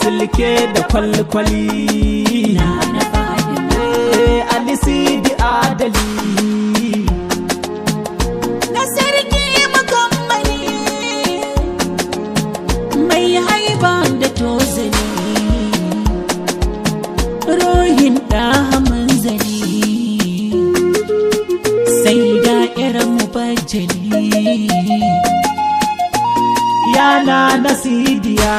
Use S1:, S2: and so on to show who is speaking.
S1: silke da kwalkwali
S2: na Fatima
S1: Ali Sidi Adali
S2: na sarki makammali mai haiba da tozali rohin da manzali sai da'irar mubajjali
S1: yana nasidiya